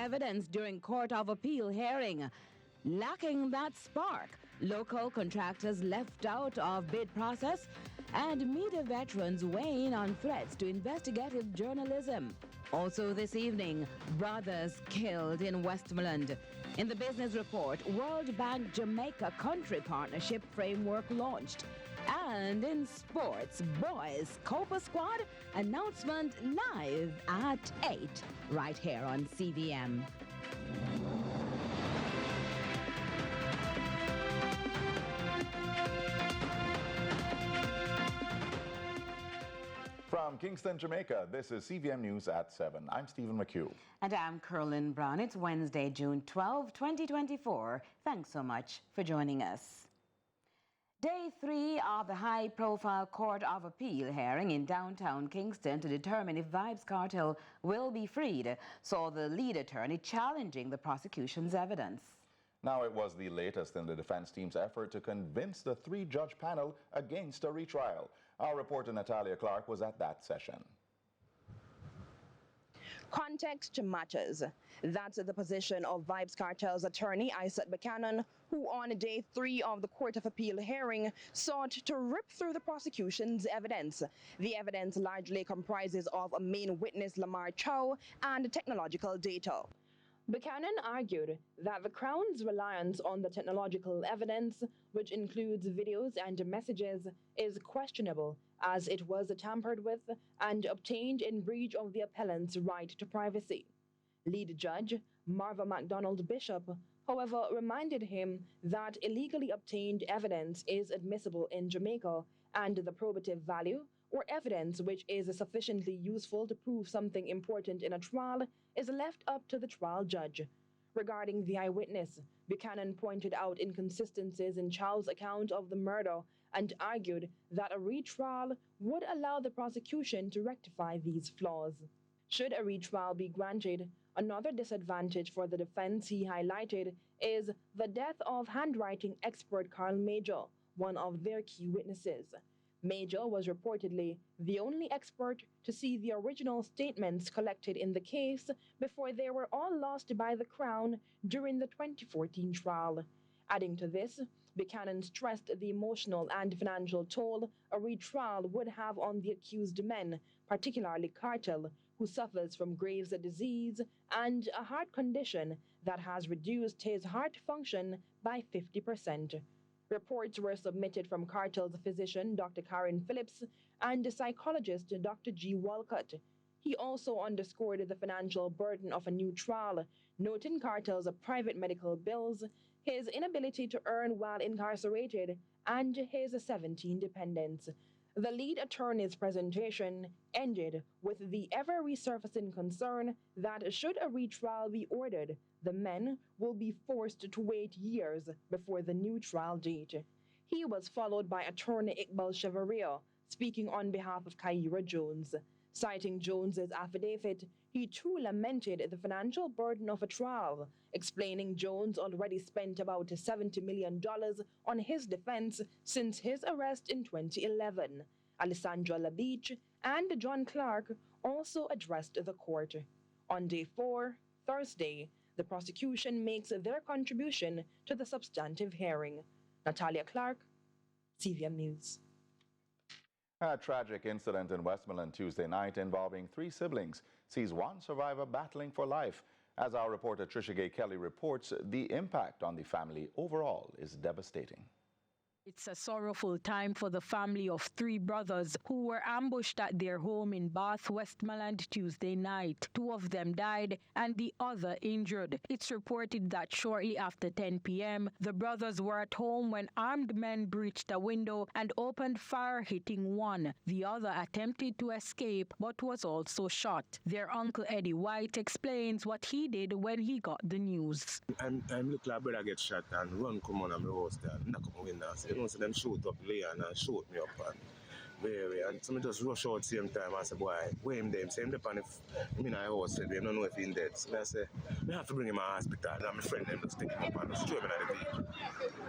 evidence during Court of Appeal hearing. Lacking that spark, local contractors left out of bid process, and media veterans weighing on threats to investigative journalism. Also this evening, brothers killed in Westmoreland. In the business report, World Bank Jamaica Country Partnership Framework launched. And in sports, boys Copa Squad announcement live at 8, right here on CVM. From Kingston, Jamaica, this is CVM News at 7. I'm Stephen McHugh. And I'm Curlin Brown. It's Wednesday, June 12, 2024. Thanks so much for joining us. Day 3 of the high-profile Court of Appeal hearing in downtown Kingston to determine if Vybz Kartel will be freed saw the lead attorney challenging the prosecution's evidence. Now, it was the latest in the defense team's effort to convince the 3-judge panel against a retrial. Our reporter Natalia Clark was at that session. Context matters. That's the position of Vybz Kartel's attorney, Isaac Buchanan, who on day 3 of the Court of Appeal hearing sought to rip through the prosecution's evidence. The evidence largely comprises of a main witness, Lamar Chow, and technological data. Buchanan argued that the Crown's reliance on the technological evidence, which includes videos and messages, is questionable, as it was tampered with and obtained in breach of the appellant's right to privacy. Lead judge Marva MacDonald Bishop, however, reminded him that illegally obtained evidence is admissible in Jamaica, and the probative value, or evidence which is sufficiently useful to prove something important in a trial, is left up to the trial judge. Regarding the eyewitness, Buchanan pointed out inconsistencies in Chow's account of the murder and argued that a retrial would allow the prosecution to rectify these flaws. Should a retrial be granted, another disadvantage for the defense he highlighted is the death of handwriting expert Carl Major, one of their key witnesses. Major was reportedly the only expert to see the original statements collected in the case before they were all lost by the Crown during the 2014 trial. Adding to this, Buchanan stressed the emotional and financial toll a retrial would have on the accused men, particularly Kartel, who suffers from Graves' disease and a heart condition that has reduced his heart function by 50%. Reports were submitted from Kartel's physician, Dr. Karen Phillips, and psychologist, Dr. G. Walcott. He also underscored the financial burden of a new trial, noting Kartel's private medical bills, his inability to earn while incarcerated, and his 17 dependents. The lead attorney's presentation ended with the ever-resurfacing concern that should a retrial be ordered, the men will be forced to wait years before the new trial date. He was followed by attorney Iqbal Chevalier, speaking on behalf of Kyra Jones. Citing Jones's affidavit, he too lamented the financial burden of a trial, explaining Jones already spent about $70 million on his defense since his arrest in 2011. Alessandra LaBeach and John Clark also addressed the court. On day 4, Thursday, the prosecution makes their contribution to the substantive hearing. Natalia Clark, CVM News. A tragic incident in Westmoreland Tuesday night involving 3 siblings sees one survivor battling for life. As our reporter Trisha Gay Kelly reports, the impact on the family overall is devastating. It's a sorrowful time for the family of 3 brothers who were ambushed at their home in Bath, Westmoreland Tuesday night. 2 of them died and the other injured. It's reported that shortly after 10 p.m., the brothers were at home when armed men breached a window and opened fire, hitting one. The other attempted to escape but was also shot. Their uncle Eddie White explains what he did when he got the news. I'm look like brother get shot and run come on my house there, knock up my window. You know, so them shoot up later and shoot me up and very, and so I just rush out same time and say, boy, wait him there. Say him depend if I'm in a house, I don't know if he's dead. So I say, I have to bring him to the hospital. And my friend them just take him up and just throw him in the vehicle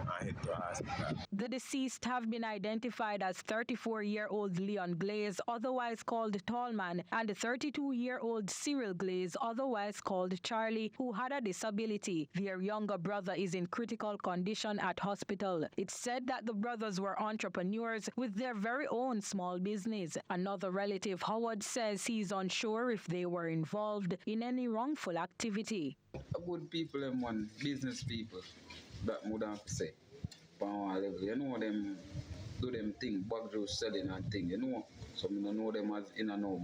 and head to the hospital. The deceased have been identified as 34-year-old Leon Glaze, otherwise called Tallman, and 32-year-old Cyril Glaze, otherwise called Charlie, who had a disability. Their younger brother is in critical condition at hospital. It's said that the brothers were entrepreneurs with their very own small business. Another relative, Howard, says he's unsure if they were involved in any wrongful activity. Good people and one business people that would have to say. You know them do them thing, bag juice selling and thing, you know. So I don't know them as in and no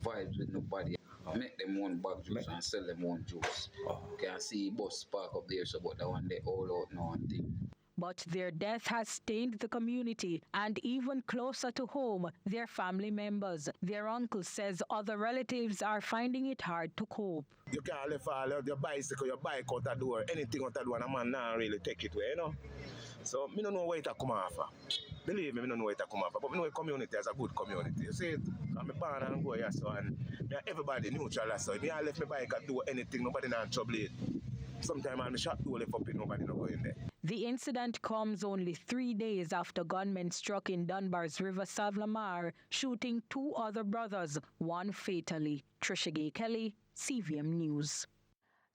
vibes with nobody. Make them one bag juice and sell them one juice. Can see bus park up there, so but that one they all out now and thing. But their death has stained the community and even closer to home, their family members. Their uncle says other relatives are finding it hard to cope. You can't leave all your bicycle, your bike out the door, anything out the door, and a man not really take it away, you know. So, I don't know where it come off. Believe me, I don't know where it come off. But I know the community is a good community. You see, I'm born and go here, so, and everybody neutral, so if I left my bike and do anything, nobody not trouble it. Sometimes I'm shot to lift up it, nobody not going there. The incident comes only 3 days after gunmen struck in Dunbar's River Savlamar, shooting 2 other brothers, one fatally. Trisha Kelly, CVM News.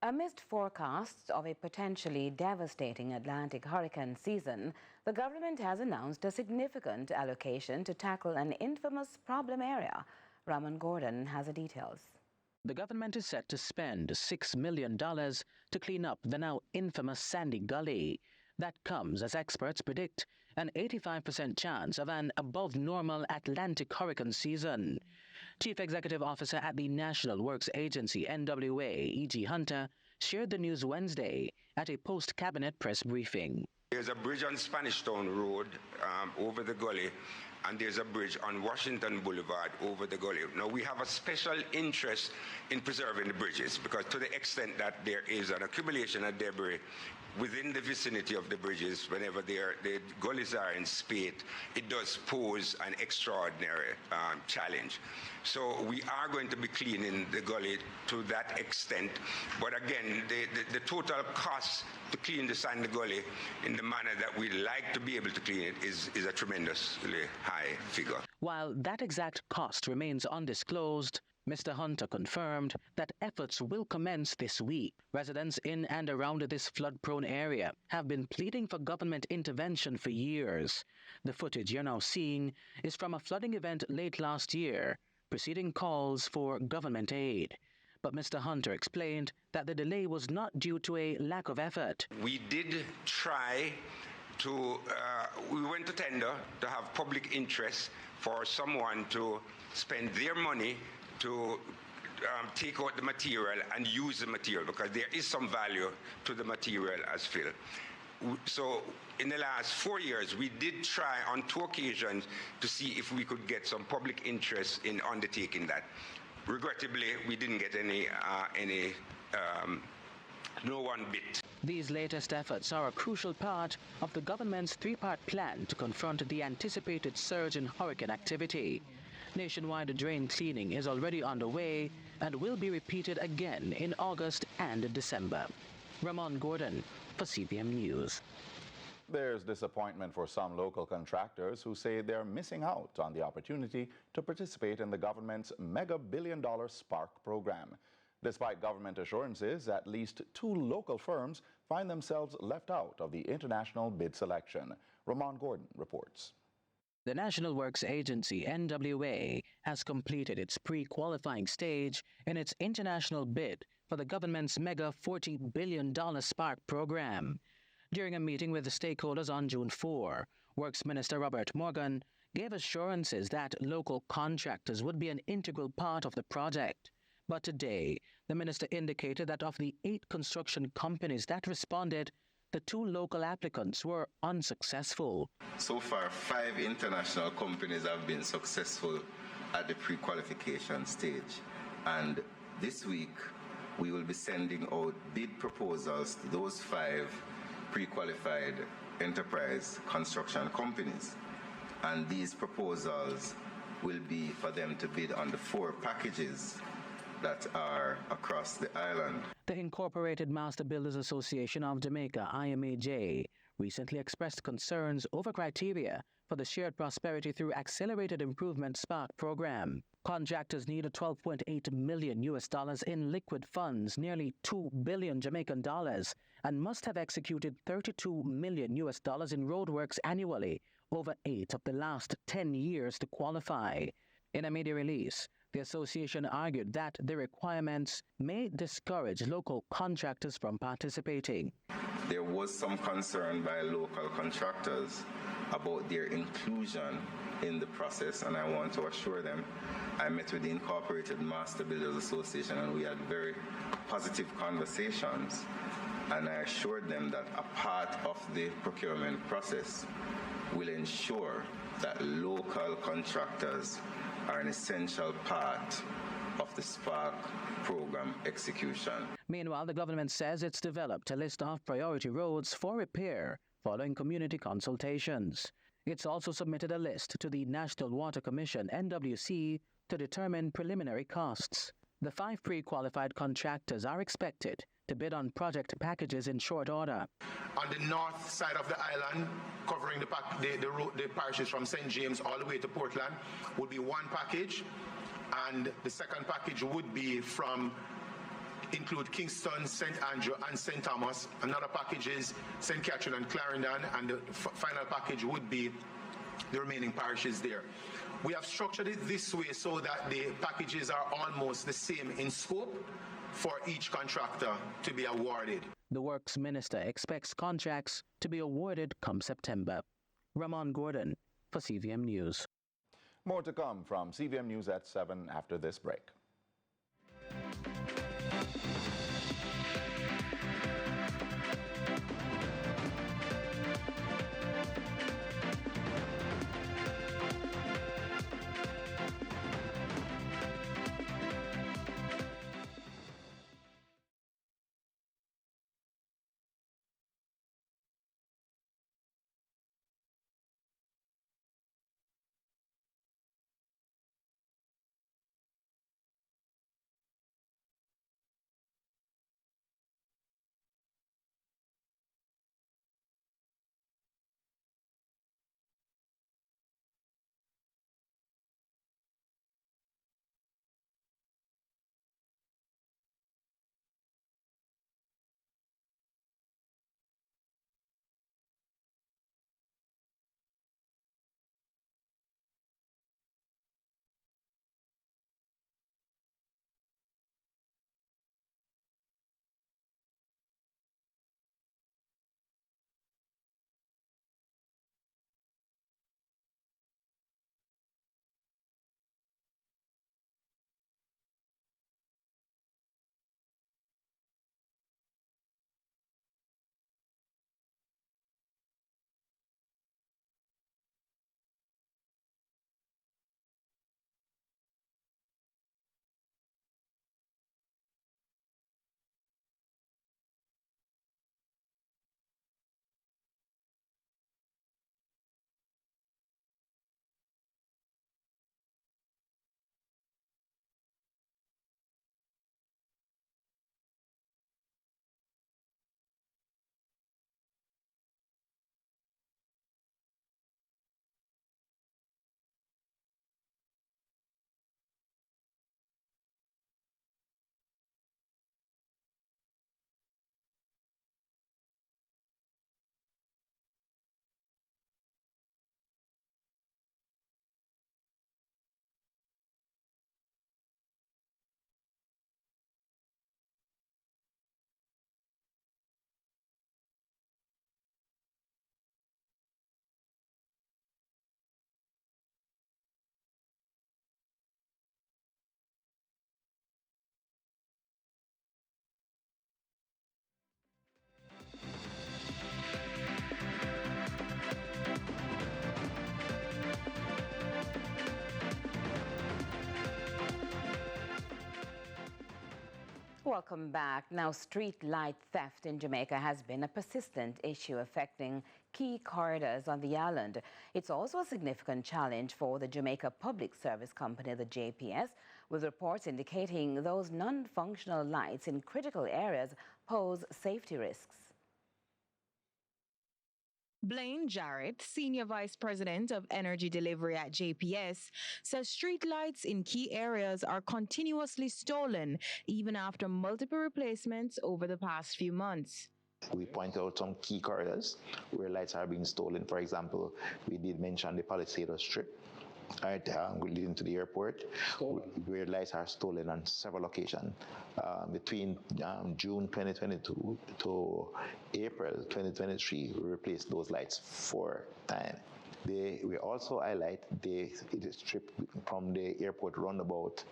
Amidst forecasts of a potentially devastating Atlantic hurricane season, the government has announced a significant allocation to tackle an infamous problem area. Raman Gordon has the details. The government is set to spend $6 million to clean up the now infamous Sandy Gully. That comes, as experts predict, an 85% chance of an above-normal Atlantic hurricane season. Chief Executive Officer at the National Works Agency, NWA, E.G. Hunter, shared the news Wednesday at a post-cabinet press briefing. There's a bridge on Spanish Town Road over the gully, and there's a bridge on Washington Boulevard over the gully. Now, we have a special interest in preserving the bridges because to the extent that there is an accumulation of debris within the vicinity of the bridges, whenever the gullies are in spate, it does pose an extraordinary challenge. So we are going to be cleaning the gully to that extent. But again, the total cost to clean the Sandy Gully in the manner that we like to be able to clean it is a tremendously high figure. While that exact cost remains undisclosed, Mr. Hunter confirmed that efforts will commence this week. Residents in and around this flood-prone area have been pleading for government intervention for years. The footage you're now seeing is from a flooding event late last year, preceding calls for government aid. But Mr. Hunter explained that the delay was not due to a lack of effort. We did try to, we went to tender to have public interest for someone to spend their money to take out the material and use the material because there is some value to the material as fill. So in the last 4 years, we did try on 2 occasions to see if we could get some public interest in undertaking that. Regrettably, we didn't get no one bit. These latest efforts are a crucial part of the government's 3-part plan to confront the anticipated surge in hurricane activity. Nationwide drain cleaning is already underway and will be repeated again in August and December. Ramon Gordon for CVM News. There's disappointment for some local contractors who say they're missing out on the opportunity to participate in the government's mega billion-dollar Spark program. Despite government assurances, at least 2 local firms find themselves left out of the international bid selection. Ramon Gordon reports. The National Works Agency, NWA, has completed its pre-qualifying stage in its international bid for the government's mega $40 billion Spark program. During a meeting with the stakeholders on June 4, Works Minister Robert Morgan gave assurances that local contractors would be an integral part of the project. But today, the minister indicated that of the 8 construction companies that responded, the 2 local applicants were unsuccessful. So far, 5 international companies have been successful at the pre-qualification stage. And this week, we will be sending out bid proposals to those 5 pre-qualified enterprise construction companies. And these proposals will be for them to bid on the 4 packages that are across the island. The Incorporated Master Builders Association of Jamaica, IMAJ, recently expressed concerns over criteria for the Shared Prosperity through Accelerated Improvement Spark program. Contractors need a $12.8 million in liquid funds, nearly $2 billion Jamaican dollars, and must have executed $32 million in roadworks annually over 8 of the last 10 years to qualify. In a media release, the association argued that the requirements may discourage local contractors from participating. There was some concern by local contractors about their inclusion in the process, and I want to assure them I met with the Incorporated Master Builders Association and we had very positive conversations, and I assured them that a part of the procurement process will ensure that local contractors are an essential part of the Spark program execution. Meanwhile, the government says it's developed a list of priority roads for repair following community consultations. It's also submitted a list to the National Water Commission, NWC, to determine preliminary costs. The 5 pre-qualified contractors are expected to bid on project packages in short order. On the north side of the island, covering the parishes from St. James all the way to Portland, would be one package, and the second package would be include Kingston, St. Andrew, and St. Thomas. Another package is St. Catherine and Clarendon, and the final package would be the remaining parishes there. We have structured it this way so that the packages are almost the same in scope for each contractor to be awarded. The Works Minister expects contracts to be awarded come September. Ramon Gordon for CVM News. More to come from CVM News at 7 after this break. Welcome back. Now, street light theft in Jamaica has been a persistent issue affecting key corridors on the island. It's also a significant challenge for the Jamaica Public Service Company, the JPS, with reports indicating those non-functional lights in critical areas pose safety risks. Blaine Jarrett, Senior Vice President of Energy Delivery at JPS, says street lights in key areas are continuously stolen even after multiple replacements over the past few months. We point out some key corridors where lights are being stolen. For example, we did mention the Palisades Strip, right, leading to the airport, where lights are stolen on several occasions. Between June 2022 to April 2023, we replaced those lights 4 times. We also highlight the strip from the airport roundabout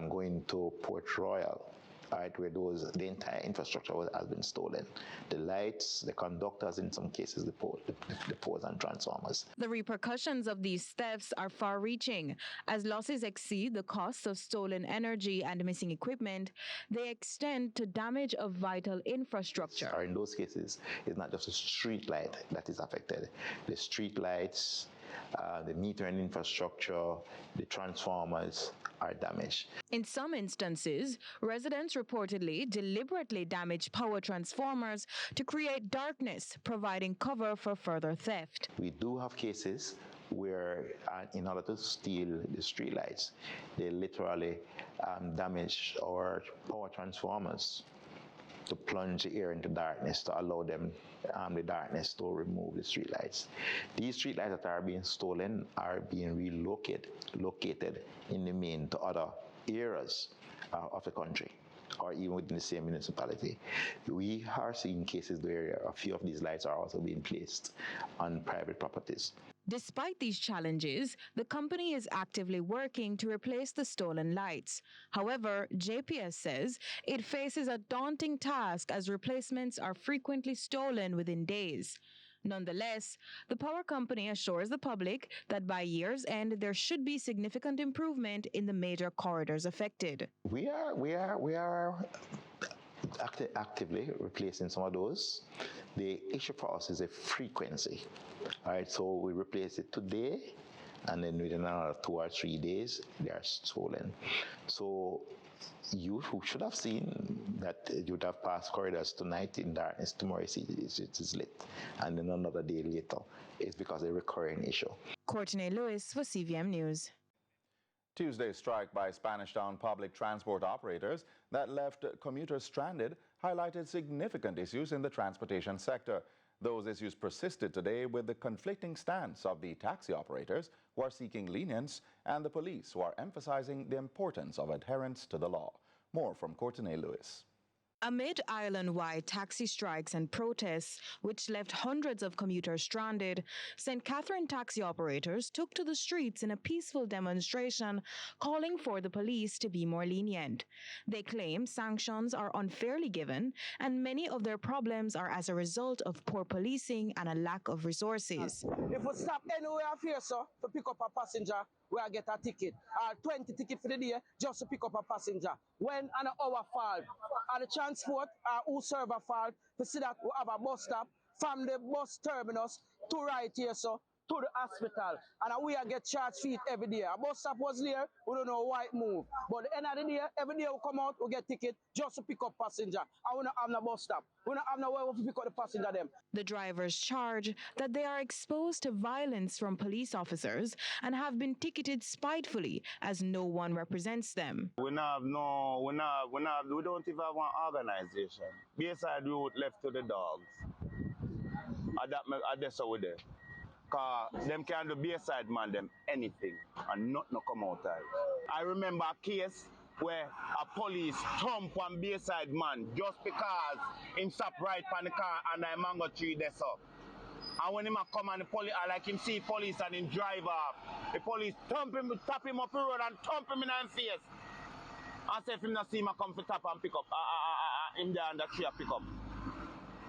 going to Port Royal, right, where the entire infrastructure has been stolen. The lights, the conductors, in some cases, the poles and transformers. The repercussions of these thefts are far-reaching. As losses exceed the costs of stolen energy and missing equipment, they extend to damage of vital infrastructure. In those cases, it's not just the street light that is affected. The street lights, the metering infrastructure, the transformers are damaged. In some instances, residents reportedly deliberately damage power transformers to create darkness, providing cover for further theft. We do have cases where, in order to steal the street lights, they literally damage our power transformers to plunge the air into darkness, to allow them the darkness to remove the streetlights. These streetlights that are being stolen are being located in the main to other areas of the country, or even within the same municipality. We are seeing cases where a few of these lights are also being placed on private properties. Despite these challenges, the company is actively working to replace the stolen lights. However, JPS says it faces a daunting task as replacements are frequently stolen within days. Nonetheless, the power company assures the public that by year's end, there should be significant improvement in the major corridors affected. We are actively replacing some of those. The issue for us is a frequency. All right, so we replace it today, and then within another 2 or 3 days, they are stolen. So you who should have seen that you would have passed corridors tonight in darkness, tomorrow it is lit, and then another day later. It's because of a recurring issue. Courtney Lewis for CVM News. Tuesday's strike by Spanish Town public transport operators that left commuters stranded highlighted significant issues in the transportation sector. Those issues persisted today with the conflicting stance of the taxi operators, who are seeking lenience, and the police, who are emphasizing the importance of adherence to the law. More from Courtney Lewis. Amid island-wide taxi strikes and protests, which left hundreds of commuters stranded, St. Catherine taxi operators took to the streets in a peaceful demonstration calling for the police to be more lenient. They claim sanctions are unfairly given, and many of their problems are as a result of poor policing and a lack of resources. If we stop anywhere here, sir, to pick up a passenger, we get a ticket, 20 tickets for the day just to pick up a passenger. When an hour fall, the transport who serve a fall, to see that we have a bus stop from the bus terminus to right here, so to the hospital, and we get charged feet every day. A bus stop was there, we don't know why it moved. But at the end of the day, every day we come out, we get ticket just to pick up passenger. And we don't have no bus stop. We don't have nowhere to pick up the passenger them. The drivers charge that they are exposed to violence from police officers and have been ticketed spitefully as no one represents them. We don't even have one organization. Bayside route left to the dogs. That's how we there. Because them can do Bayside man them anything and nothing come out of it. I remember a case where a police thump one Bayside man just because him stop right on the car and a mango tree there so. And when him come and the police, I like him see police and him drive off. The police thump him, tap him up the road and thump him in the face. And say if him not see him come to tap and pick up, him there and the tree pick up.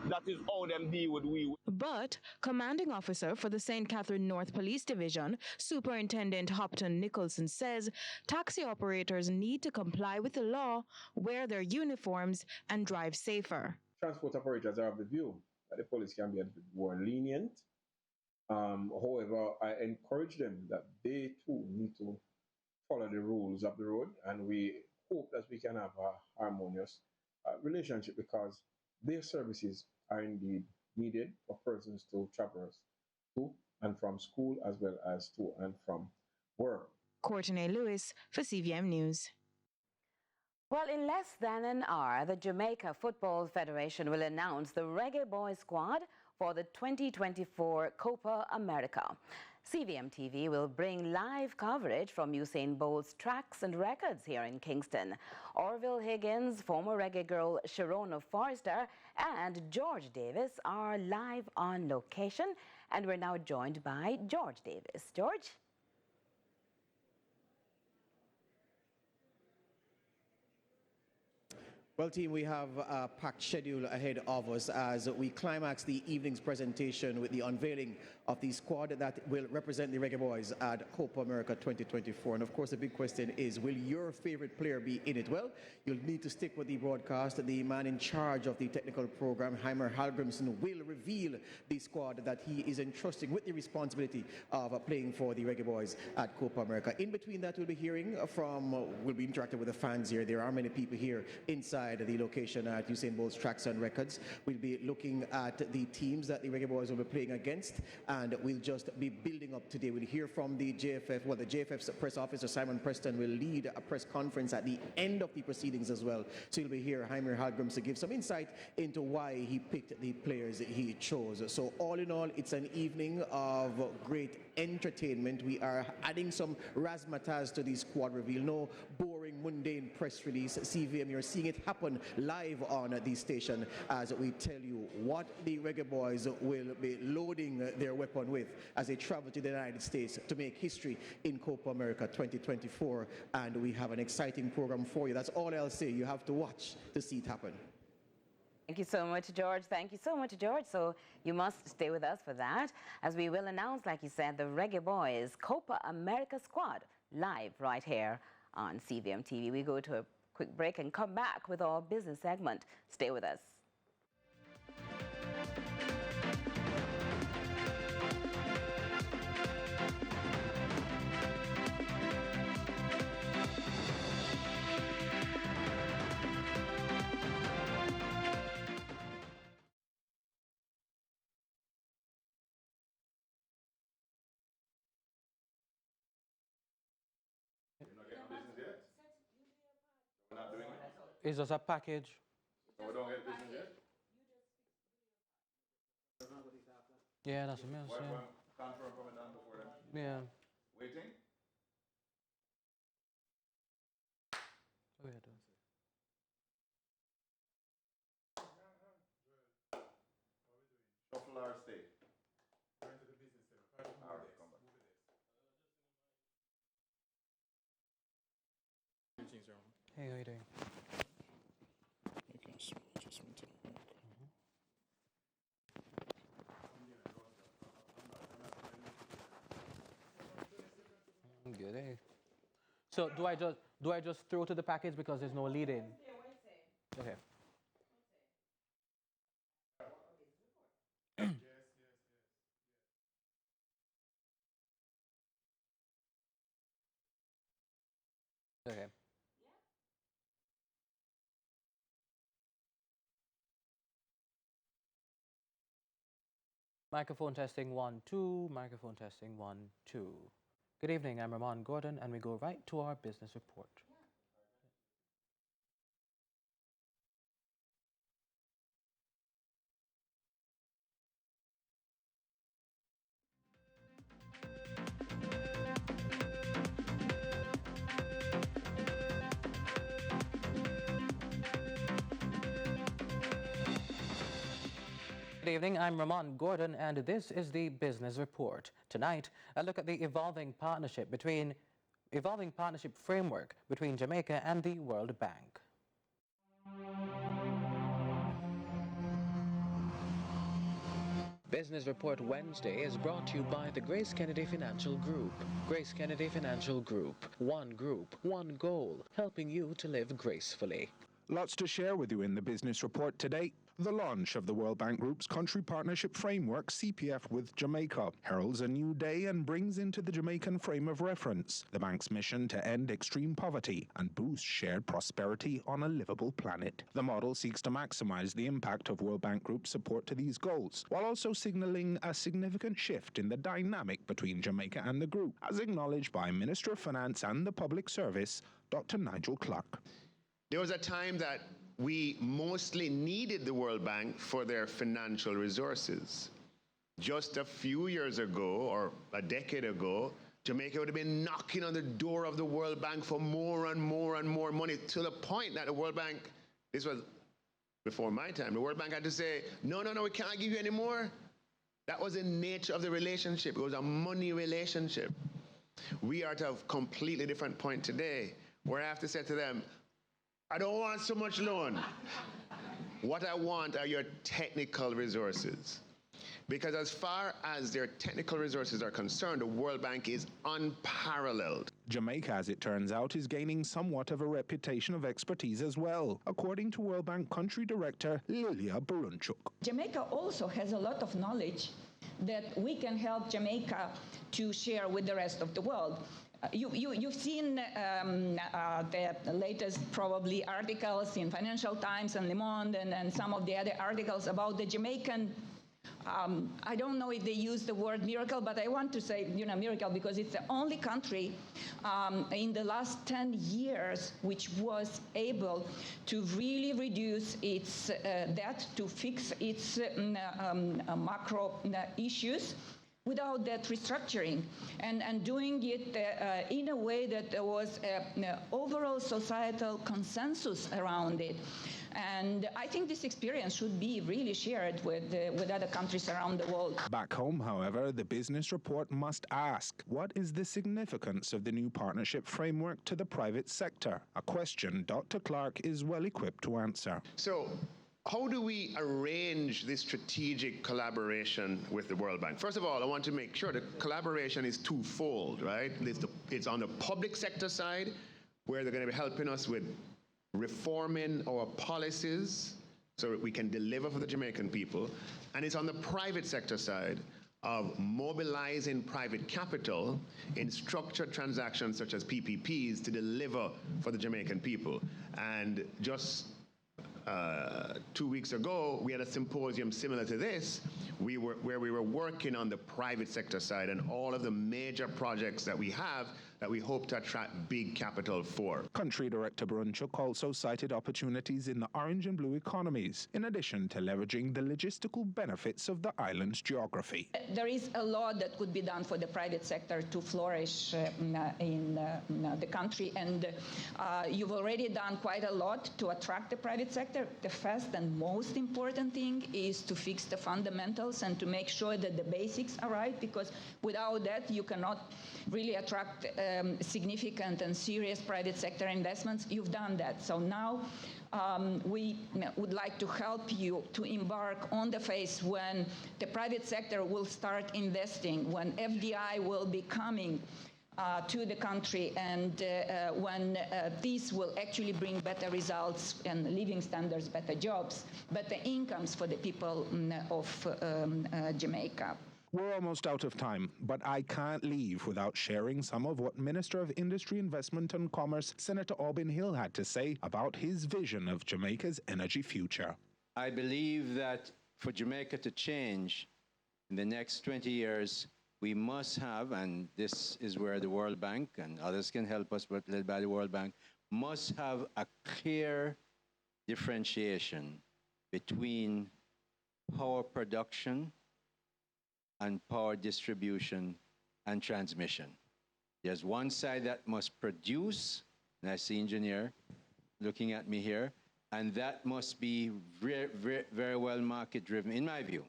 That is how them deal with we. But commanding officer for the St. Catherine North Police Division, Superintendent Hopton Nicholson, says taxi operators need to comply with the law, wear their uniforms, and drive safer. Transport operators are of the view that the police can be a bit more lenient. However, I encourage them that they too need to follow the rules of the road, and we hope that we can have a harmonious relationship, because their services are indeed needed for persons to traverse to and from school as well as to and from work. Courtney Lewis for CVM News. Well, in less than an hour, the Jamaica Football Federation will announce the Reggae Boyz squad for the 2024 Copa America. CVM TV will bring live coverage from Usain Bolt's tracks and records here in Kingston. Orville Higgins, former reggae girl Sharona Forrester, and George Davis are live on location, and we're now joined by George Davis. George? Well, team, we have a packed schedule ahead of us as we climax the evening's presentation with the unveiling of the squad that will represent the Reggae Boyz at Copa America 2024. And of course, the big question is, will your favorite player be in it? Well, you'll need to stick with the broadcast. The man in charge of the technical program, Heimer Hallgrimsson, will reveal the squad that he is entrusting with the responsibility of playing for the Reggae Boyz at Copa America. In between that, we'll be hearing from, we'll be interacting with the fans here. There are many people here inside the location at Usain Bolt's Tracks and Records. We'll be looking at the teams that the Reggae Boyz will be playing against, and we'll just be building up today. We'll hear from the JFF, well, the JFF's press officer, Simon Preston, will lead a press conference at the end of the proceedings as well. So you'll be here, Heimer Hallgrimsson, to give some insight into why he picked the players he chose. So all in all, it's an evening of great entertainment. We are adding some razzmatazz to the squad reveal. No boring, mundane press release. CVM, you're seeing it happen live on the station as we tell you what the Reggae Boyz will be loading their weapon with as they travel to the United States to make history in Copa America 2024. And we have an exciting program for you. That's all I'll say. You have to watch to see it happen. Thank you so much, George. Thank you so much, George. So you must stay with us for that, as we will announce, like you said, the Reggae Boyz Copa America squad live right here on CVM TV. We go to a quick break and come back with our business segment. Stay with us. It's just a package. So we don't get business yet? Yeah, that's what I'm saying. Confirm from it down before then? Yeah. Waiting? Go ahead. Shuffle or stay? All right, come back. Hey, how you doing? Good, eh? So do I just throw to the package because there's no lead in? Okay. Okay. Microphone testing 1, 2. Microphone testing 1, 2. Good evening, I'm Ramon Gordon, and we go right to our business report. Good evening, I'm Ramon Gordon, and this is the Business Report. Tonight, a look at the evolving partnership framework between Jamaica and the World Bank. Business Report Wednesday is brought to you by the Grace Kennedy Financial Group. Grace Kennedy Financial Group, one goal, helping you to live gracefully. Lots to share with you in the Business Report today. The launch of the World Bank Group's country partnership framework, CPF, with Jamaica heralds a new day and brings into the Jamaican frame of reference the bank's mission to end extreme poverty and boost shared prosperity on a livable planet. The model seeks to maximize the impact of World Bank Group's support to these goals, while also signaling a significant shift in the dynamic between Jamaica and the group, as acknowledged by Minister of Finance and the Public Service, Dr. Nigel Clark. There was a time that we mostly needed the World Bank for their financial resources. Just a few years ago, or a decade ago, Jamaica would have been knocking on the door of the World Bank for more and more and more money, to the point that the World Bank, this was before my time, the World Bank had to say, no, we can't give you any more. That was the nature of the relationship. It was a money relationship. We are at a completely different point today, where I have to say to them, I don't want so much loan. What I want are your technical resources. Because as far as their technical resources are concerned, the World Bank is unparalleled. Jamaica, as it turns out, is gaining somewhat of a reputation of expertise as well, according to World Bank Country Director Lilia Barunchuk. Jamaica also has a lot of knowledge that we can help Jamaica to share with the rest of the world. You've seen the latest probably articles in Financial Times and Le Monde and some of the other articles about the Jamaican, I don't know if they use the word miracle, but I want to say, miracle, because it's the only country in the last 10 years which was able to really reduce its debt, to fix its macro issues without that restructuring, and doing it in a way that there was an overall societal consensus around it. And I think this experience should be really shared with other countries around the world. Back home, however, the business report must ask, what is the significance of the new partnership framework to the private sector? A question Dr. Clark is well equipped to answer. So, how do we arrange this strategic collaboration with the World Bank? First of all, I want to make sure the collaboration is twofold, right? It's on the public sector side, where they're going to be helping us with reforming our policies so that we can deliver for the Jamaican people. And it's on the private sector side of mobilizing private capital in structured transactions such as PPPs to deliver for the Jamaican people. And just 2 weeks ago, we had a symposium similar to this, where we were working on the private sector side and all of the major projects that we have that we hope to attract big capital for. Country Director Barunchuk also cited opportunities in the orange and blue economies, in addition to leveraging the logistical benefits of the island's geography. There is a lot that could be done for the private sector to flourish in the country, and you've already done quite a lot to attract the private sector. The first and most important thing is to fix the fundamentals and to make sure that the basics are right, because without that you cannot really attract significant and serious private sector investments. You've done that. So now we would like to help you to embark on the phase when the private sector will start investing, when FDI will be coming to the country, and when this will actually bring better results and living standards, better jobs, better incomes for the people of Jamaica. We're almost out of time, but I can't leave without sharing some of what Minister of Industry, Investment and Commerce, Senator Aubin Hill, had to say about his vision of Jamaica's energy future. I believe that for Jamaica to change in the next 20 years, we must have, and this is where the World Bank and others can help us, but led by the World Bank, must have a clear differentiation between power production and power distribution and transmission. There's one side that must produce, and I see engineer looking at me here, and that must be very well market driven, in my view.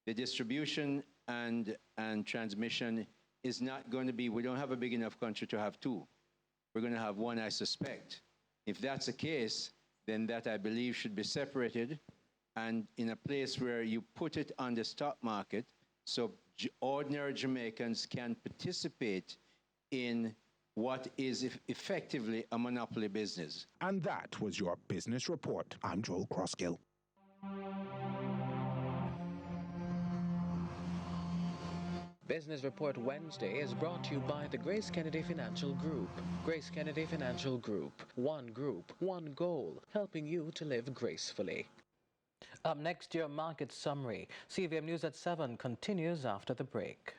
The distribution and transmission is not going to be, we don't have a big enough country to have two. We're going to have one, I suspect. If that's the case, then that, I believe, should be separated and in a place where you put it on the stock market, so ordinary Jamaicans can participate in what is effectively a monopoly business. And that was your business report. I'm Joel Crossgill. Business Report Wednesday is brought to you by the Grace Kennedy Financial Group. Grace Kennedy Financial Group, one goal, helping you to live gracefully. Up next, your market summary. CVM News at 7 continues after the break.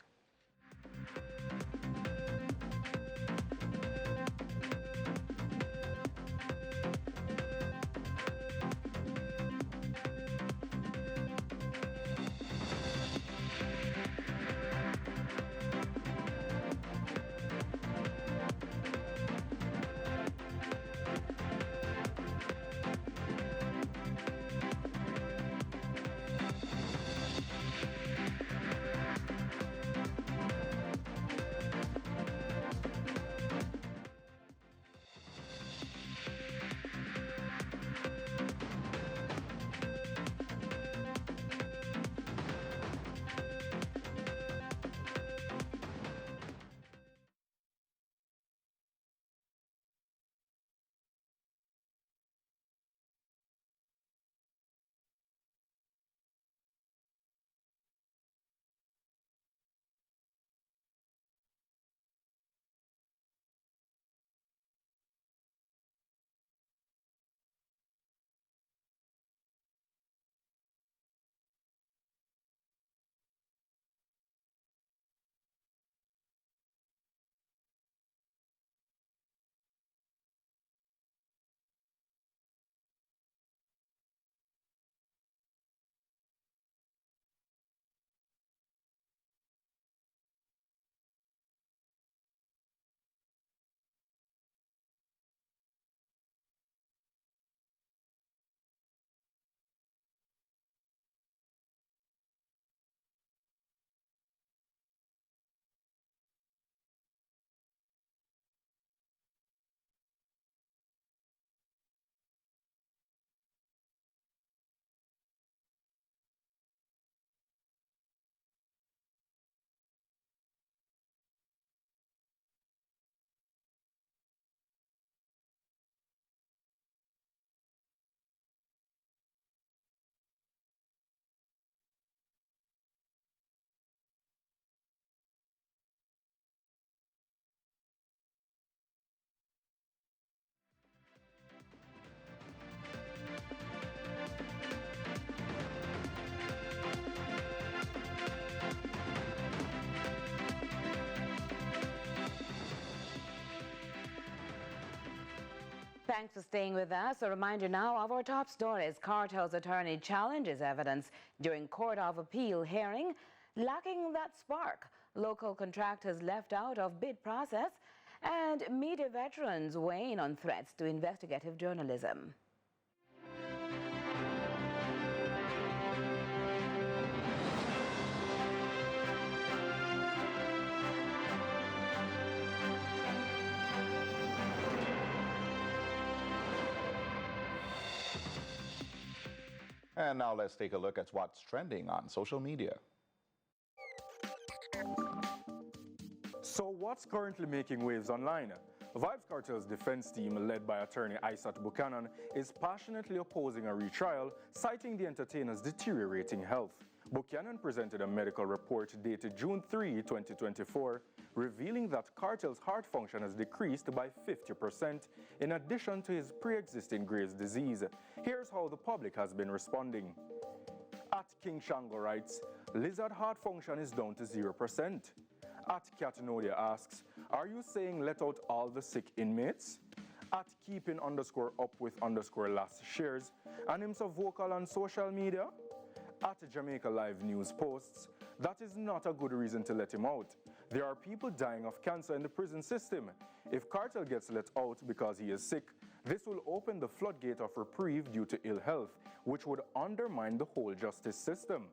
Thanks for staying with us. A reminder now of our top stories. Kartel's attorney challenges evidence during Court of Appeal hearing, lacking that spark. Local contractors left out of bid process, and media veterans weighing on threats to investigative journalism. And now let's take a look at what's trending on social media. So what's currently making waves online? Vybz Kartel's defense team, led by attorney Isat Buchanan, is passionately opposing a retrial, citing the entertainer's deteriorating health. Buchanan presented a medical report dated June 3, 2024, revealing that Kartel's heart function has decreased by 50% in addition to his pre-existing Graves' disease. Here's how the public has been responding. At King Shango writes, Lizard heart function is down to 0%. At Catanodia asks, are you saying let out all the sick inmates? At keeping_up_with_last shares, and him so vocal on social media? At Jamaica Live News posts, that is not a good reason to let him out. There are people dying of cancer in the prison system. If Kartel gets let out because he is sick, this will open the floodgate of reprieve due to ill health, which would undermine the whole justice system.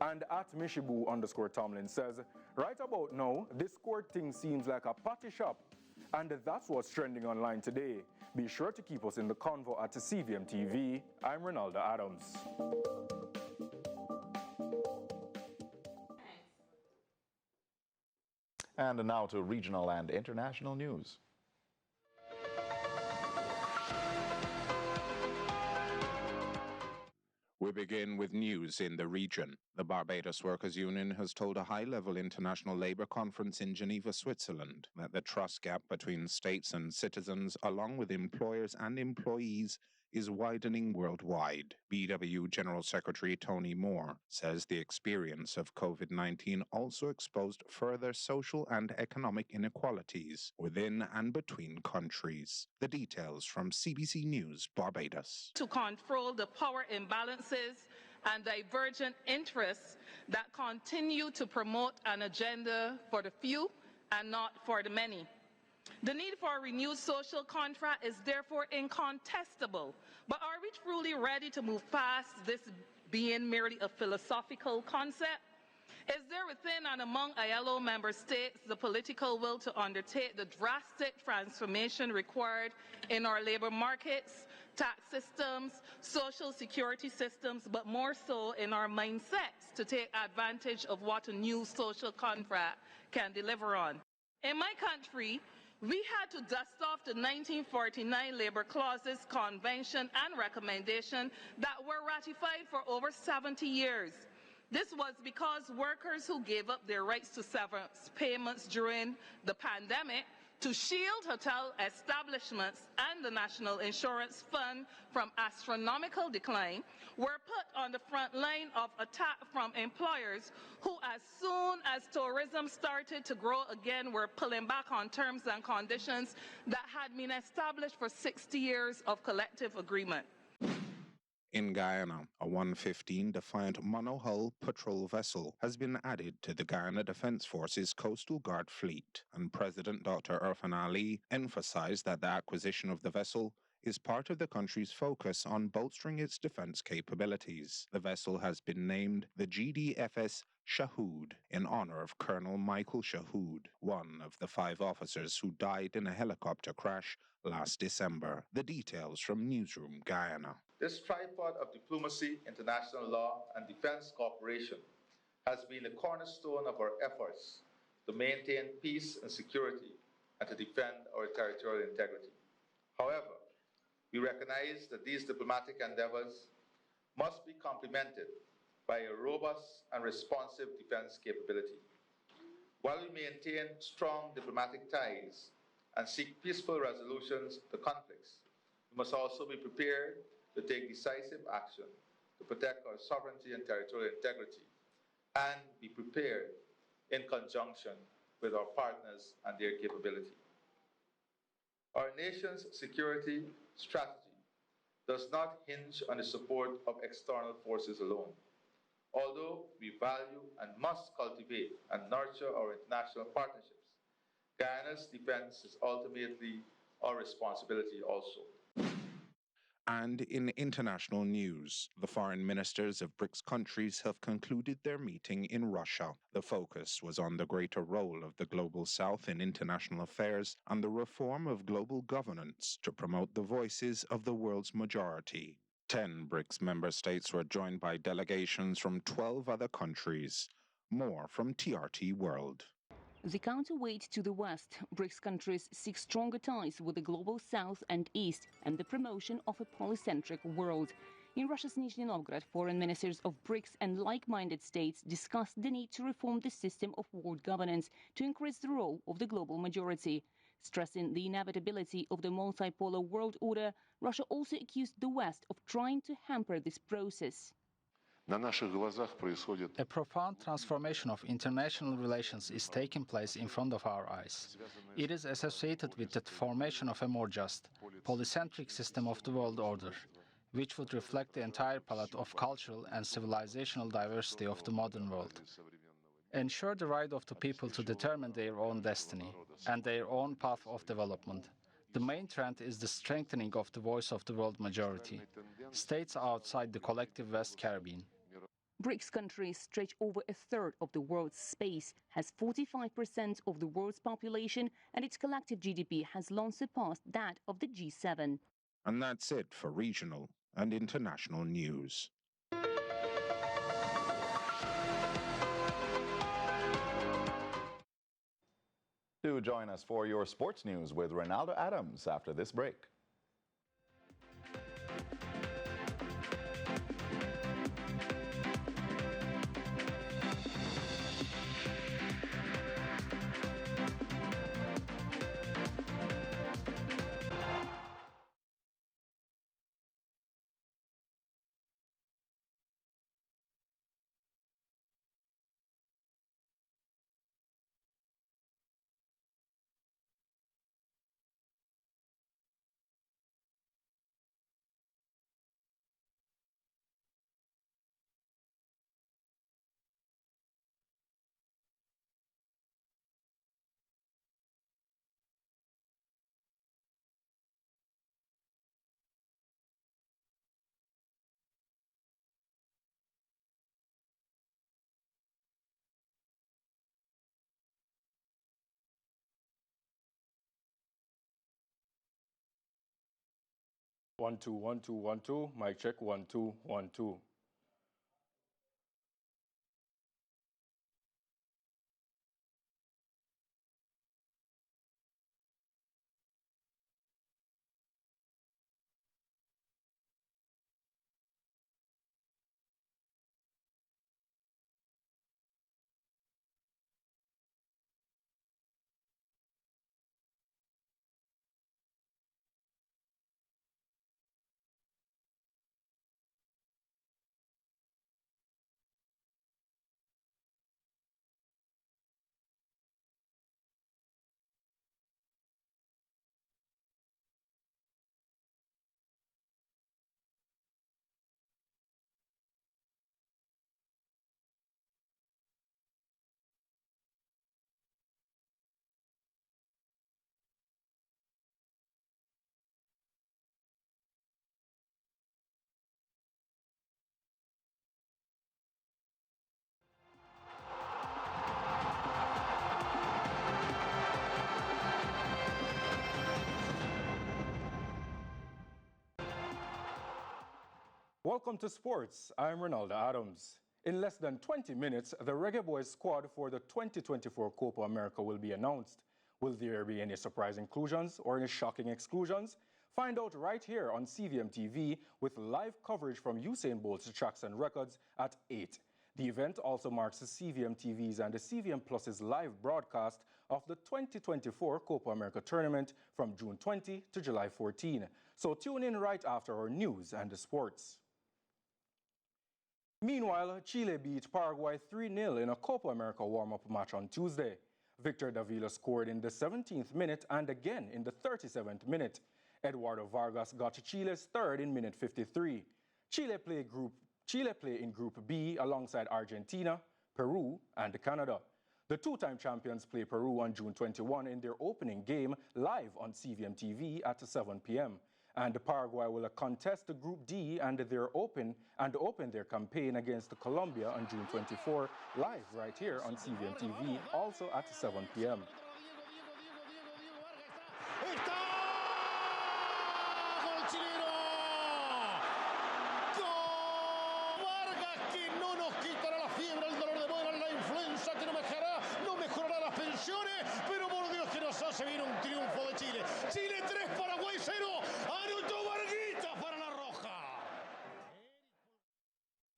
And at Mishibu_Tomlin says, right about now, this court thing seems like a patty shop. And that's what's trending online today. Be sure to keep us in the convo at CVM TV. I'm Ronaldo Adams. And now to regional and international news. We begin with news in the region. The Barbados Workers' Union has told a high-level international labour conference in Geneva, Switzerland, that the trust gap between states and citizens, along with employers and employees, is widening worldwide. BW General Secretary Tony Moore says the experience of COVID-19 also exposed further social and economic inequalities within and between countries. The details from CBC News, Barbados. To control the power imbalances and divergent interests that continue to promote an agenda for the few and not for the many. The need for a renewed social contract is therefore incontestable, but are we truly ready to move past this being merely a philosophical concept? Is there within and among ILO member states the political will to undertake the drastic transformation required in our labor markets, tax systems, social security systems, but more so in our mindsets to take advantage of what a new social contract can deliver on? In my country, we had to dust off the 1949 Labor Clauses, Convention and Recommendation that were ratified for over 70 years. This was because workers who gave up their rights to severance payments during the pandemic to shield hotel establishments and the National Insurance Fund from astronomical decline were put on the front line of attack from employers who, as soon as tourism started to grow again, were pulling back on terms and conditions that had been established for 60 years of collective agreement. In Guyana, a 115 Defiant monohull patrol vessel has been added to the Guyana Defense Force's Coastal Guard fleet, and President Dr. Irfan Ali emphasized that the acquisition of the vessel is part of the country's focus on bolstering its defense capabilities. The vessel has been named the GDFS Shahood in honor of Colonel Michael Shahood, one of the 5 officers who died in a helicopter crash last December. The details from Newsroom Guyana. This tripod of diplomacy, international law, and defense cooperation has been the cornerstone of our efforts to maintain peace and security and to defend our territorial integrity. However, we recognize that these diplomatic endeavors must be complemented by a robust and responsive defense capability. While we maintain strong diplomatic ties and seek peaceful resolutions to conflicts, we must also be prepared to take decisive action to protect our sovereignty and territorial integrity, and be prepared in conjunction with our partners and their capability. Our nation's security strategy does not hinge on the support of external forces alone. Although we value and must cultivate and nurture our international partnerships, Guyana's defense is ultimately our responsibility also. And in international news, the foreign ministers of BRICS countries have concluded their meeting in Russia. The focus was on the greater role of the Global South in international affairs and the reform of global governance to promote the voices of the world's majority. 10 BRICS member states were joined by delegations from 12 other countries. More from TRT World. The counterweight to the West, BRICS countries seek stronger ties with the Global South and East and the promotion of a polycentric world. In Russia's Nizhny Novgorod, foreign ministers of BRICS and like-minded states discussed the need to reform the system of world governance to increase the role of the global majority. Stressing the inevitability of the multipolar world order, Russia also accused the West of trying to hamper this process. A profound transformation of international relations is taking place in front of our eyes. It is associated with the formation of a more just, polycentric system of the world order, which would reflect the entire palette of cultural and civilizational diversity of the modern world. Ensure the right of the people to determine their own destiny and their own path of development. The main trend is the strengthening of the voice of the world majority, states outside the collective West Caribbean. BRICS countries stretch over a third of the world's space, has 45% of the world's population, and its collective GDP has long surpassed that of the G7. And that's it for regional and international news. Do join us for your sports news with Ronaldo Adams after this break. 1 2 1 2 1 2. Mic check 1 2 1 2. Welcome to sports. I'm Ronaldo Adams. In less than 20 minutes, the Reggae Boyz squad for the 2024 Copa America will be announced. Will there be any surprise inclusions or any shocking exclusions? Find out right here on CVM TV with live coverage from Usain Bolt's tracks and records at 8. The event also marks the CVM TV's and the CVM Plus's live broadcast of the 2024 Copa America tournament from June 20 to July 14. So tune in right after our news and the sports. Meanwhile, Chile beat Paraguay 3-0 in a Copa America warm-up match on Tuesday. Victor Davila scored in the 17th minute and again in the 37th minute. Eduardo Vargas got Chile's third in minute 53. Chile play in Group B alongside Argentina, Peru, and Canada. The two-time champions play Peru on June 21 in their opening game live on CVM TV at 7 p.m. And Paraguay will contest the Group D and open their campaign against Colombia on June 24 live right here on CVM TV, also at 7 p.m.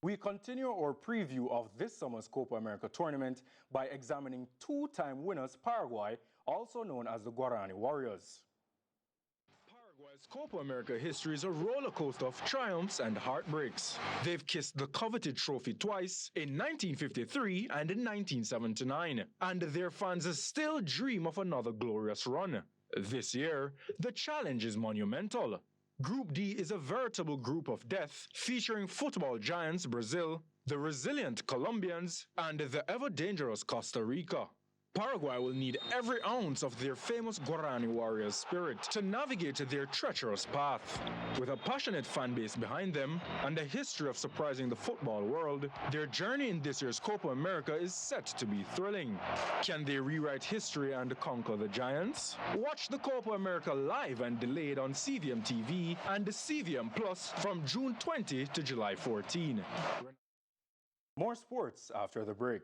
We continue our preview of this summer's Copa America tournament by examining two-time winners Paraguay, also known as the Guarani Warriors. Paraguay's Copa America history is a roller coaster of triumphs and heartbreaks. They've kissed the coveted trophy twice, in 1953 and in 1979, and their fans still dream of another glorious run. This year, the challenge is monumental. Group D is a veritable group of death, featuring football giants Brazil, the resilient Colombians, and the ever-dangerous Costa Rica. Paraguay will need every ounce of their famous Guarani Warriors spirit to navigate their treacherous path. With a passionate fan base behind them and a history of surprising the football world, their journey in this year's Copa America is set to be thrilling. Can they rewrite history and conquer the giants? Watch the Copa America live and delayed on CVM TV and the CVM Plus from June 20 to July 14. More sports after the break.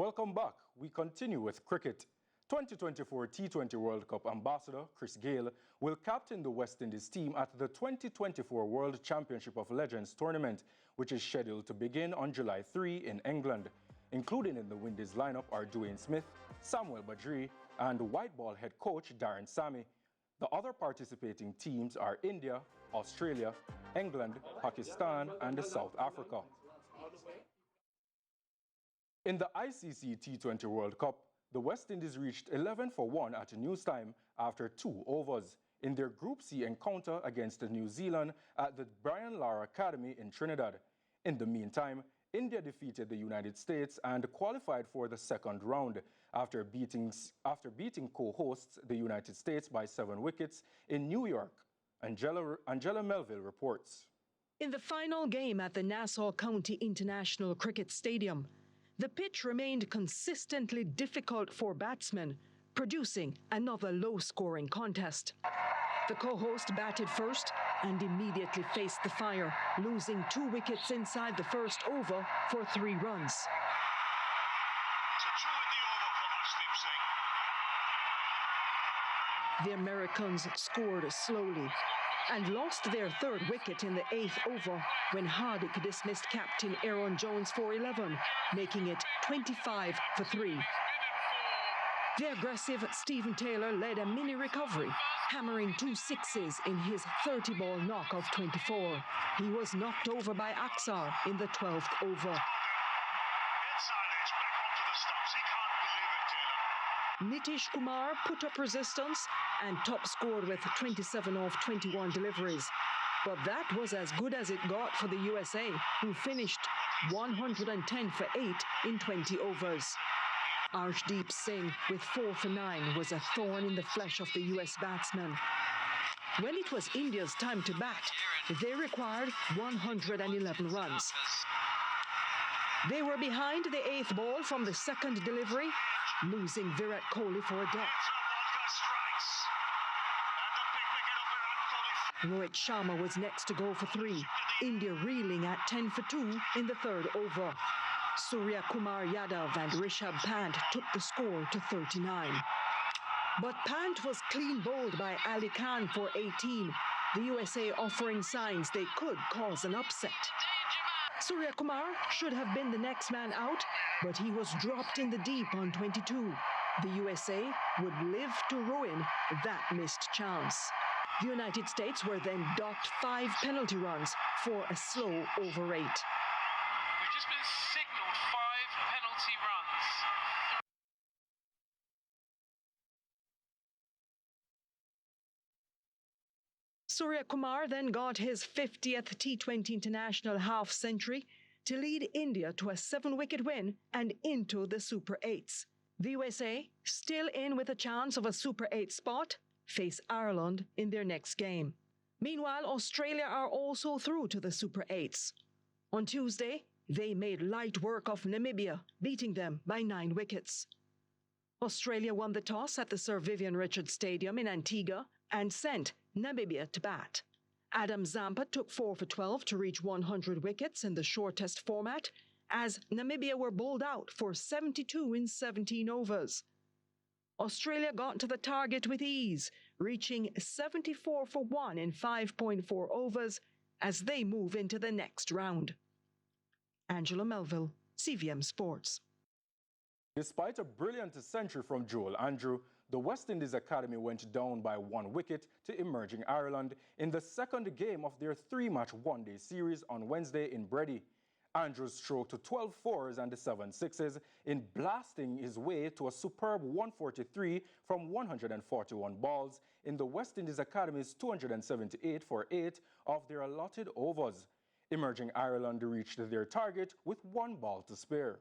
Welcome back. We continue with cricket. 2024 T20 World Cup ambassador Chris Gayle will captain the West Indies team at the 2024 World Championship of Legends tournament, which is scheduled to begin on July 3 in England. Included in the Windies lineup are Dwayne Smith, Samuel Badri, and white ball head coach Darren Sammy. The other participating teams are India, Australia, England, Pakistan, and South Africa. In the ICC T20 World Cup, the West Indies reached 11 for 1 at Newstime after 2 overs in their Group C encounter against New Zealand at the Brian Lara Academy in Trinidad. In the meantime, India defeated the United States and qualified for the second round after beating co-hosts the United States by 7 wickets in New York. Angela Melville reports. In the final game at the Nassau County International Cricket Stadium, the pitch remained consistently difficult for batsmen, producing another low-scoring contest. The co-host batted first and immediately faced the fire, losing 2 wickets inside the first over for 3 runs. The Americans scored slowly and lost their 3rd wicket in the 8th over when Hardik dismissed captain Aaron Jones for 11, making it 25 for 3. The aggressive Stephen Taylor led a mini recovery, hammering 2 sixes in his 30-ball knock of 24. He was knocked over by Aksar in the 12th over. Nitish Kumar put up resistance and top scored with 27 off 21 deliveries. But that was as good as it got for the USA, who finished 110 for 8 in 20 overs. Arshdeep Singh with 4 for 9 was a thorn in the flesh of the US batsmen. When it was India's time to bat, they required 111 runs. They were behind the 8th ball from the 2nd delivery, losing Virat Kohli for a death. Rohit Sharma was next to go for 3, India reeling at 10 for 2 in the 3rd over. Surya Kumar Yadav and Rishabh Pant took the score to 39. But Pant was clean bowled by Ali Khan for 18, the USA offering signs they could cause an upset. Surya Kumar should have been the next man out, but he was dropped in the deep on 22. The USA would live to ruin that missed chance. The United States were then docked 5 penalty runs for a slow over 8. We've just been signalled 5 penalty runs. Surya Kumar then got his 50th T20 international half-century to lead India to a 7-wicket win and into the Super 8s. The USA, still in with a chance of a Super 8 spot, face Ireland in their next game. Meanwhile, Australia are also through to the Super 8s. On Tuesday, they made light work of Namibia, beating them by 9 wickets. Australia won the toss at the Sir Vivian Richards Stadium in Antigua and sent Namibia to bat. Adam Zampa took 4 for 12 to reach 100 wickets in the shortest format, as Namibia were bowled out for 72 in 17 overs. Australia got to the target with ease, reaching 74 for 1 in 5.4 overs as they move into the next round. Angela Melville, CVM Sports. Despite a brilliant century from Joel Andrew, the West Indies Academy went down by 1 wicket to emerging Ireland in the 2nd game of their 3-match one-day series on Wednesday in Bredy. Andrew stroked to 12 fours and 7 sixes in blasting his way to a superb 143 from 141 balls in the West Indies Academy's 278 for 8 of their allotted overs. Emerging Ireland reached their target with 1 ball to spare.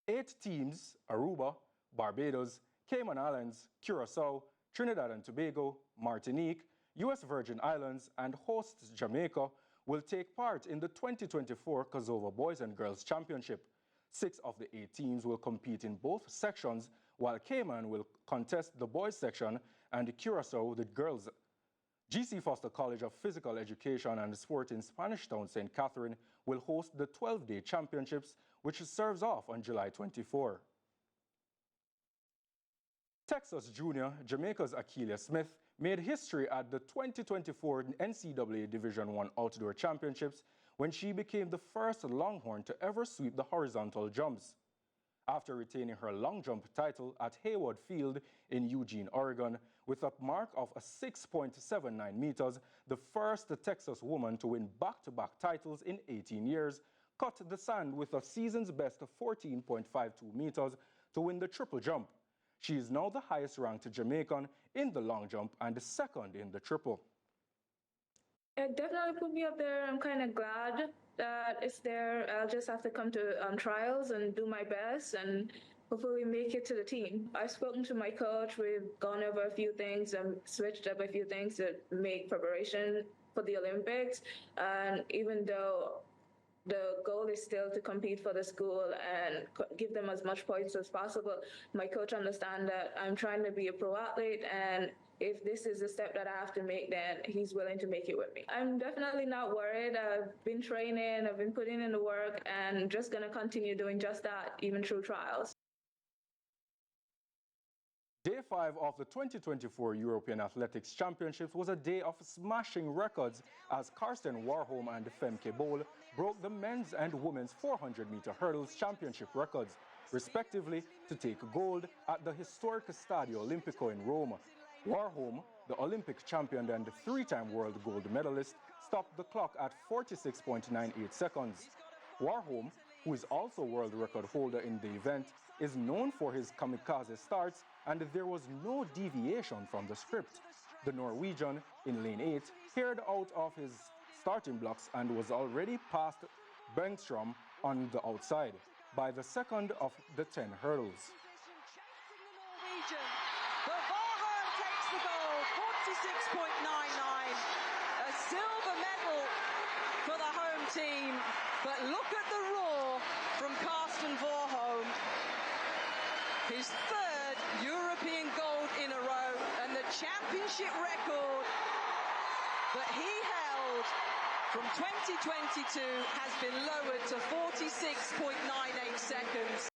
8 teams, Aruba, Barbados, Cayman Islands, Curacao, Trinidad and Tobago, Martinique, U.S. Virgin Islands, and hosts Jamaica will take part in the 2024 Kosovo Boys and Girls Championship. 6 of the 8 teams will compete in both sections, while Cayman will contest the boys section and Curacao the girls. GC Foster College of Physical Education and Sport in Spanish Town, St. Catherine, will host the 12-day championships, which serves off on July 24. Texas junior Jamaica's Akeelia Smith made history at the 2024 NCAA Division I Outdoor Championships when she became the first Longhorn to ever sweep the horizontal jumps. After retaining her long jump title at Hayward Field in Eugene, Oregon, with a mark of 6.79 meters, the first Texas woman to win back-to-back titles in 18 years, cut the sand with a season's best 14.52 meters to win the triple jump. She is now the highest-ranked Jamaican in the long jump and second in the triple. It definitely put me up there. I'm kind of glad that it's there. I'll just have to come to trials and do my best and hopefully make it to the team. I've spoken to my coach. We've gone over a few things and switched up a few things to make preparation for the Olympics. And even though the goal is still to compete for the school and give them as much points as possible, my coach understands that I'm trying to be a pro athlete, and if this is the step that I have to make, then he's willing to make it with me. I'm definitely not worried. I've been training, I've been putting in the work, and just going to continue doing just that, even through trials. Day 5 of the 2024 European Athletics Championships was a day of smashing records as Karsten Warholm and Femke Bol broke the men's and women's 400-meter hurdles championship records, respectively, to take gold at the historic Stadio Olimpico in Rome. Warholm, the Olympic champion and three-time world gold medalist, stopped the clock at 46.98 seconds. Warholm, who is also world record holder in the event, is known for his kamikaze starts, and there was no deviation from the script. The Norwegian, in lane 8, cleared out of his starting blocks and was already past Bengtstrom on the outside by the second of the 10 hurdles. But Warholm takes the gold, 46.99, a silver medal for the home team. But look at the roar from Karsten Warholm, his third European gold in a row, and the championship record that he held from 2022 has been lowered to 46.98 seconds.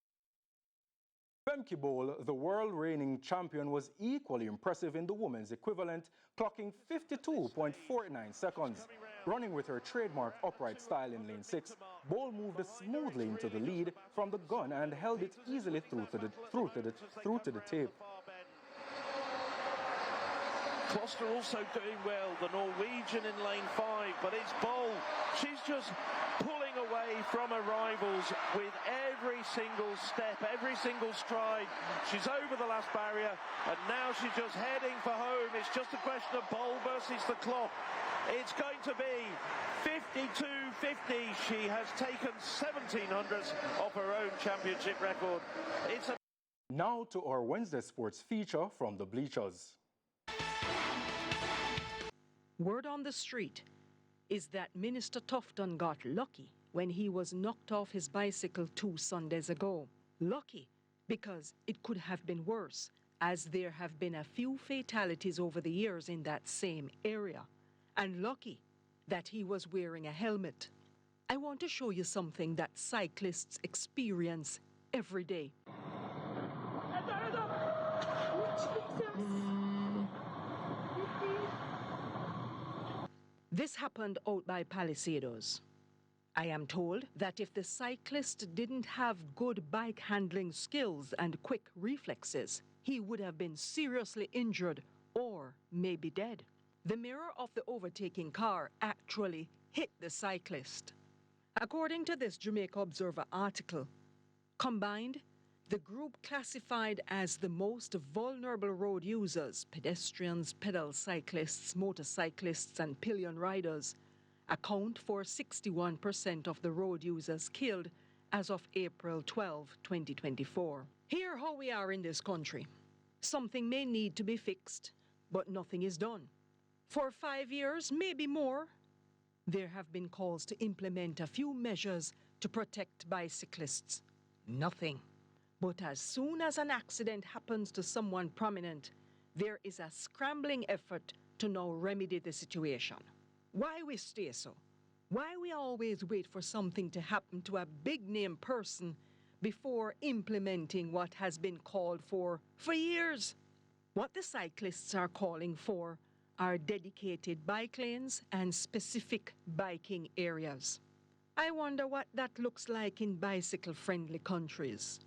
Femke Bol, the world reigning champion, was equally impressive in the women's equivalent, clocking 52.49 seconds. Running with her trademark upright style in lane 6, Bol moved smoothly into the lead from the gun and held it easily through to the tape. Kloster also doing well, the Norwegian in lane 5, but it's Bol. She's just pulling away from her rivals with every single step, every single stride. She's over the last barrier, and now she's just heading for home. It's just a question of Bol versus the clock. It's going to be 52.50. She has taken 1700ths off her own championship record. Now to our Wednesday sports feature from the bleachers. Word on the street is that Minister Tufton got lucky when he was knocked off his bicycle 2 Sundays ago. Lucky because it could have been worse, as there have been a few fatalities over the years in that same area. And lucky that he was wearing a helmet. I want to show you something that cyclists experience every day. This happened out by Palisados. I am told that if the cyclist didn't have good bike handling skills and quick reflexes, he would have been seriously injured or maybe dead. The mirror of the overtaking car actually hit the cyclist. According to this Jamaica Observer article, combined, the group classified as the most vulnerable road users, pedestrians, pedal cyclists, motorcyclists, and pillion riders, account for 61% of the road users killed as of April 12, 2024. Here how we are in this country. Something may need to be fixed, but nothing is done. For 5 years, maybe more, there have been calls to implement a few measures to protect bicyclists. Nothing. But as soon as an accident happens to someone prominent, there is a scrambling effort to now remedy the situation. Why we stay so? Why we always wait for something to happen to a big-name person before implementing what has been called for years? What the cyclists are calling for are dedicated bike lanes and specific biking areas. I wonder what that looks like in bicycle-friendly countries.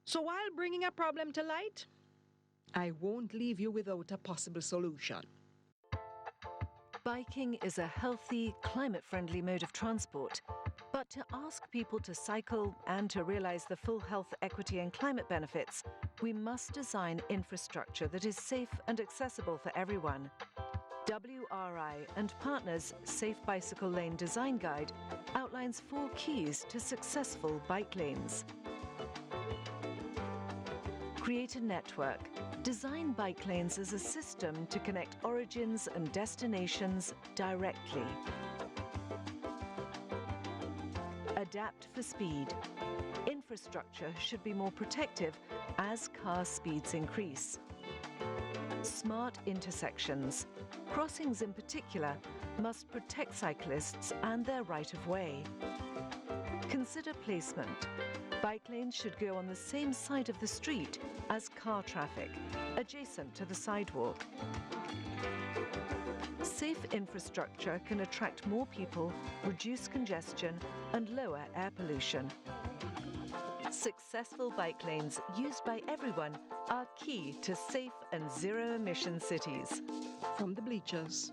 So while bringing a problem to light, I won't leave you without a possible solution. Biking is a healthy, climate-friendly mode of transport. But to ask people to cycle and to realize the full health, equity and climate benefits, we must design infrastructure that is safe and accessible for everyone. WRI and Partners' Safe Bicycle Lane Design Guide outlines 4 keys to successful bike lanes. Create a network. Design bike lanes as a system to connect origins and destinations directly. Adapt for speed. Infrastructure should be more protective as car speeds increase. Smart intersections. Crossings in particular must protect cyclists and their right-of-way. Consider placement. Bike lanes should go on the same side of the street as car traffic, adjacent to the sidewalk. Safe infrastructure can attract more people, reduce congestion, and lower air pollution. Successful bike lanes used by everyone are key to safe and zero-emission cities. From the bleachers,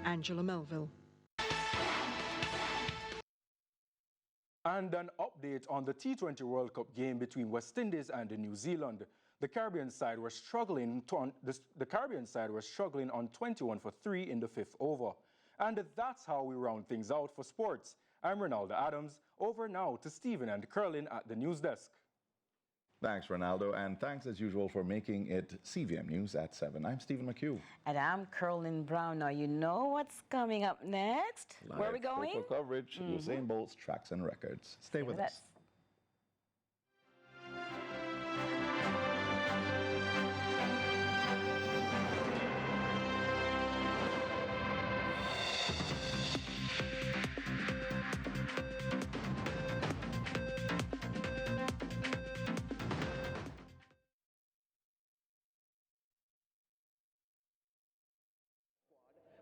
Angela Melville. And an update on the T20 World Cup game between West Indies and New Zealand. The Caribbean side were struggling on 21 for 3 in the 5th over. And that's how we round things out for sports. I'm Ronaldo Adams. Over now to Stephen and Curlin at the news desk. Thanks, Ronaldo, and thanks as usual for making it CVM News at 7. I'm Stephen McHugh. And I'm Curlin Brown. Now you know what's coming up next. Live Where are we going? Local coverage, Usain Bolt's tracks and records. Stay with us.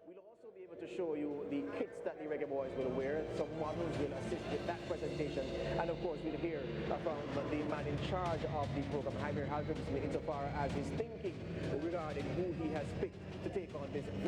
We'll also be able to show you the kits that the Reggae Boyz will wear. Some models will assist with that presentation. And of course, we'll hear from the man in charge of the program, Jaime Haldribs, insofar as his thinking regarding who he has picked to take on this very